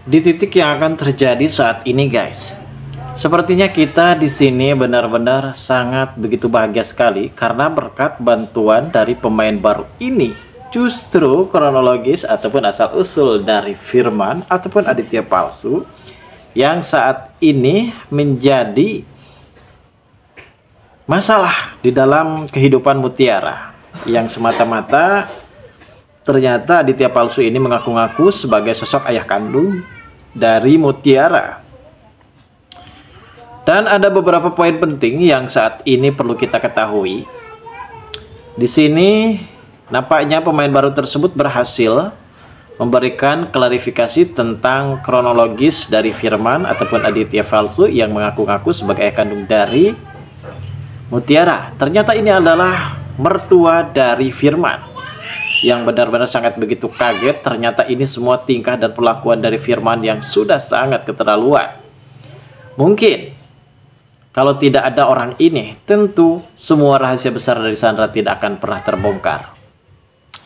di titik yang akan terjadi saat ini, guys. Sepertinya kita di sini benar-benar sangat begitu bahagia sekali karena berkat bantuan dari pemain baru ini. Justru kronologis ataupun asal-usul dari Firman ataupun Aditya palsu yang saat ini menjadi masalah di dalam kehidupan Mutiara, yang semata-mata ternyata Aditya palsu ini mengaku-ngaku sebagai sosok ayah kandung dari Mutiara. Dan ada beberapa poin penting yang saat ini perlu kita ketahui. Di sini nampaknya pemain baru tersebut berhasil memberikan klarifikasi tentang kronologis dari Firman ataupun Aditya palsu yang mengaku-ngaku sebagai ayah kandung dari Mutiara. Ternyata ini adalah mertua dari Firman, yang benar-benar sangat begitu kaget. Ternyata ini semua tingkah dan perlakuan dari Firman yang sudah sangat keterlaluan. Mungkin kalau tidak ada orang ini, tentu semua rahasia besar dari Sandra tidak akan pernah terbongkar.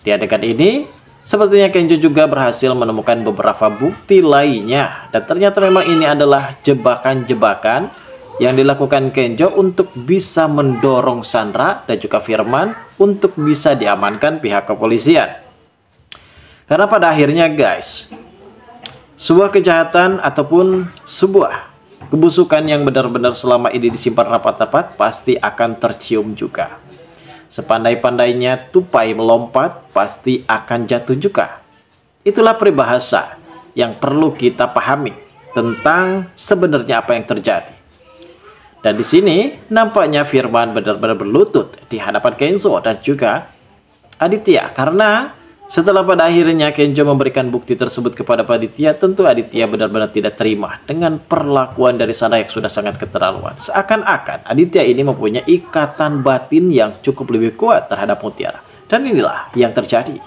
Di adegan ini, sepertinya Kenjo juga berhasil menemukan beberapa bukti lainnya. Dan ternyata memang ini adalah jebakan-jebakan yang dilakukan Kenjo untuk bisa mendorong Sandra dan juga Firman untuk bisa diamankan pihak kepolisian. Karena pada akhirnya, guys, sebuah kejahatan ataupun sebuah kebusukan yang benar-benar selama ini disimpan rapat-rapat pasti akan tercium juga. Sepandai-pandainya tupai melompat pasti akan jatuh juga. Itulah peribahasa yang perlu kita pahami tentang sebenarnya apa yang terjadi. Dan di sini nampaknya Firman benar-benar berlutut di hadapan Kenzo dan juga Aditya, karena setelah pada akhirnya Kenjo memberikan bukti tersebut kepada Aditya, tentu Aditya benar-benar tidak terima dengan perlakuan dari Sandra yang sudah sangat keterlaluan. Seakan-akan Aditya ini mempunyai ikatan batin yang cukup lebih kuat terhadap Mutiara. Dan inilah yang terjadi.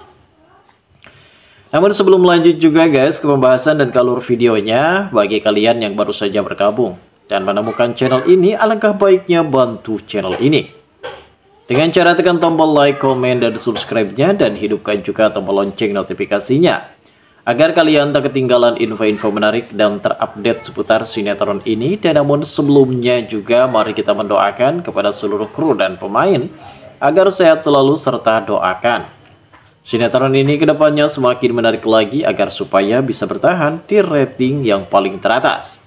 Namun sebelum lanjut juga, guys, ke pembahasan dan alur videonya, bagi kalian yang baru saja bergabung dan menemukan channel ini, alangkah baiknya bantu channel ini dengan cara tekan tombol like, komen, dan subscribe-nya, dan hidupkan juga tombol lonceng notifikasinya agar kalian tak ketinggalan info-info menarik dan terupdate seputar sinetron ini. Dan namun sebelumnya juga mari kita mendoakan kepada seluruh kru dan pemain agar sehat selalu serta doakan sinetron ini kedepannya semakin menarik lagi agar supaya bisa bertahan di rating yang paling teratas.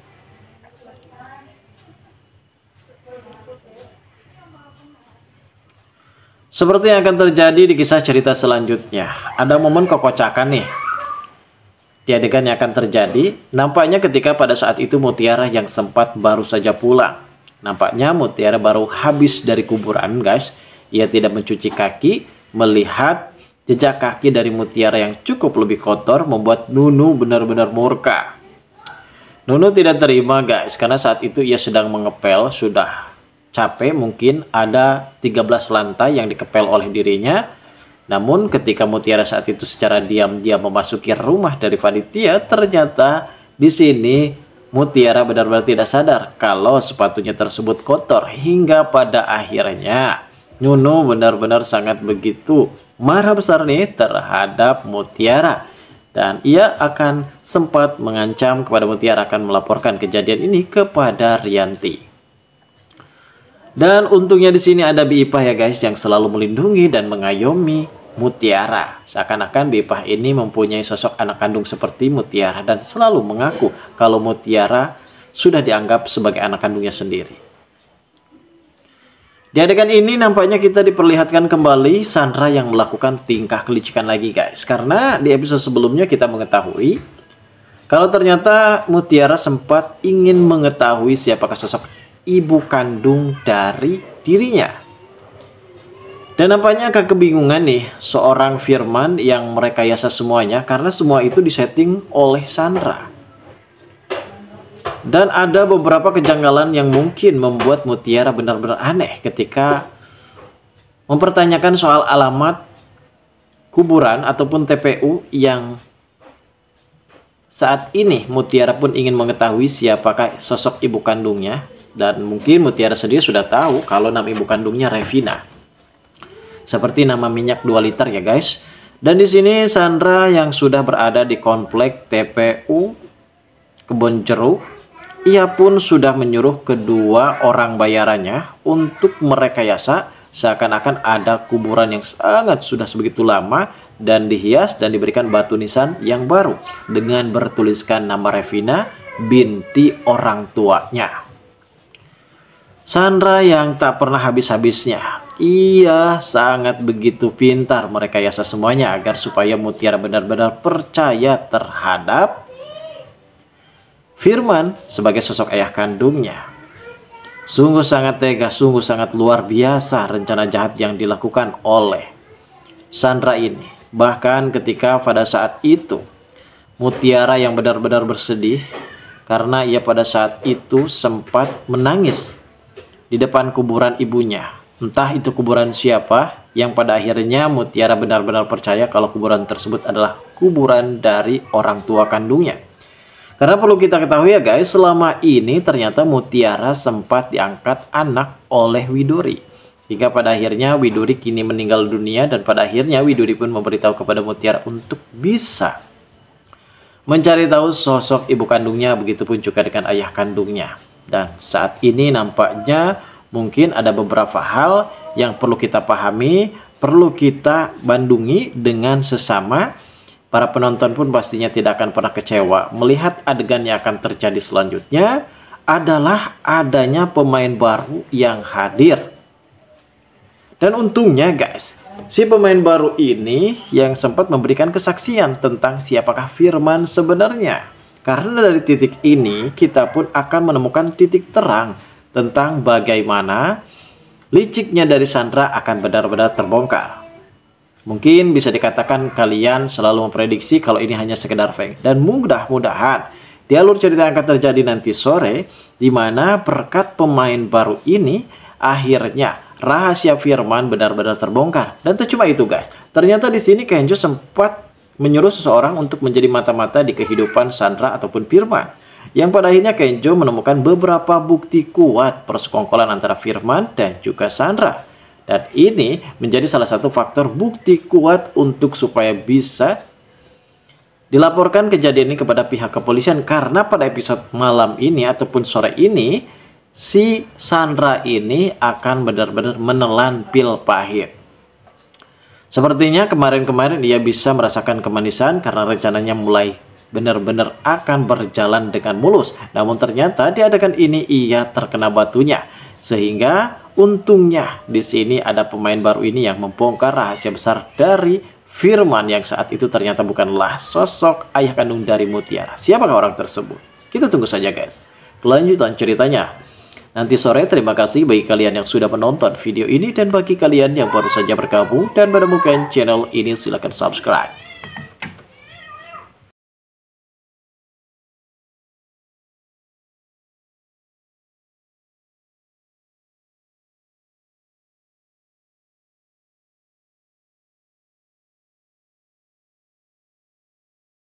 Seperti yang akan terjadi di kisah cerita selanjutnya, ada momen kekocakan nih di adegan yang akan terjadi. Nampaknya ketika pada saat itu Mutiara yang sempat baru saja pulang. Nampaknya Mutiara baru habis dari kuburan, guys. Ia tidak mencuci kaki. Melihat jejak kaki dari Mutiara yang cukup lebih kotor membuat Nunu benar-benar murka. Nunu tidak terima, guys, karena saat itu ia sedang mengepel, sudah capek, mungkin ada 13 lantai yang dikepel oleh dirinya. Namun ketika Mutiara saat itu secara diam-diam memasuki rumah dari Aditya, ternyata di sini Mutiara benar-benar tidak sadar kalau sepatunya tersebut kotor. Hingga pada akhirnya Nunu benar-benar sangat begitu marah besar nih terhadap Mutiara. Dan ia akan sempat mengancam kepada Mutiara akan melaporkan kejadian ini kepada Rianti. Dan untungnya di sini ada Biipah ya, guys, yang selalu melindungi dan mengayomi Mutiara. Seakan-akan Biipah ini mempunyai sosok anak kandung seperti Mutiara dan selalu mengaku kalau Mutiara sudah dianggap sebagai anak kandungnya sendiri. Di adegan ini nampaknya kita diperlihatkan kembali Sandra yang melakukan tingkah kelicikan lagi, guys. Karena di episode sebelumnya kita mengetahui kalau ternyata Mutiara sempat ingin mengetahui siapakah sosok ibu kandung dari dirinya. Dan nampaknya agak kebingungan nih seorang Firman yang merekayasa semuanya karena semua itu disetting oleh Sandra. Dan ada beberapa kejanggalan yang mungkin membuat Mutiara benar-benar aneh ketika mempertanyakan soal alamat kuburan ataupun TPU yang saat ini Mutiara pun ingin mengetahui siapakah sosok ibu kandungnya. Dan mungkin Mutiara sendiri sudah tahu kalau nama ibu kandungnya Revina. Seperti nama minyak 2 liter ya, guys. Dan di sini Sandra yang sudah berada di komplek TPU kebun jeruk, ia pun sudah menyuruh kedua orang bayarannya untuk merekayasa seakan-akan ada kuburan yang sangat sudah sebegitu lama dan dihias dan diberikan batu nisan yang baru dengan bertuliskan nama Revina, binti orang tuanya. Sandra yang tak pernah habis-habisnya, ia sangat begitu pintar merekayasa semuanya agar supaya Mutiara benar-benar percaya terhadap Firman sebagai sosok ayah kandungnya. Sungguh sangat tega, sungguh sangat luar biasa rencana jahat yang dilakukan oleh Sandra ini. Bahkan ketika pada saat itu Mutiara yang benar-benar bersedih karena ia pada saat itu sempat menangis di depan kuburan ibunya. Entah itu kuburan siapa, yang pada akhirnya Mutiara benar-benar percaya kalau kuburan tersebut adalah kuburan dari orang tua kandungnya. Karena perlu kita ketahui ya guys, selama ini ternyata Mutiara sempat diangkat anak oleh Widuri. Hingga pada akhirnya Widuri kini meninggal dunia dan pada akhirnya Widuri pun memberitahu kepada Mutiara untuk bisa mencari tahu sosok ibu kandungnya, begitupun juga dengan ayah kandungnya. Dan saat ini nampaknya mungkin ada beberapa hal yang perlu kita pahami, perlu kita bandungi dengan sesama. Para penonton pun pastinya tidak akan pernah kecewa melihat adegan yang akan terjadi selanjutnya adalah adanya pemain baru yang hadir. Dan untungnya guys, si pemain baru ini yang sempat memberikan kesaksian tentang siapakah Firman sebenarnya. Karena dari titik ini kita pun akan menemukan titik terang tentang bagaimana liciknya dari Sandra akan benar-benar terbongkar. Mungkin bisa dikatakan kalian selalu memprediksi kalau ini hanya sekedar fake. Dan mudah-mudahan di alur cerita yang akan terjadi nanti sore, di mana berkat pemain baru ini, akhirnya rahasia Firman benar-benar terbongkar. Dan tak cuma itu guys, ternyata di sini Kenjo sempat menyuruh seseorang untuk menjadi mata-mata di kehidupan Sandra ataupun Firman. Yang pada akhirnya Kenjo menemukan beberapa bukti kuat persekongkolan antara Firman dan juga Sandra. Dan ini menjadi salah satu faktor bukti kuat untuk supaya bisa dilaporkan kejadian ini kepada pihak kepolisian. Karena pada episode malam ini ataupun sore ini, si Sandra ini akan benar-benar menelan pil pahit. Sepertinya kemarin-kemarin ia bisa merasakan kemanisan karena rencananya mulai benar-benar akan berjalan dengan mulus. Namun ternyata di adegan ini ia terkena batunya. Sehingga untungnya di sini ada pemain baru ini yang membongkar rahasia besar dari Firman yang saat itu ternyata bukanlah sosok ayah kandung dari Mutiara. Siapakah orang tersebut? Kita tunggu saja guys kelanjutan ceritanya nanti sore. Terima kasih bagi kalian yang sudah menonton video ini, dan bagi kalian yang baru saja bergabung dan menemukan channel ini silahkan subscribe.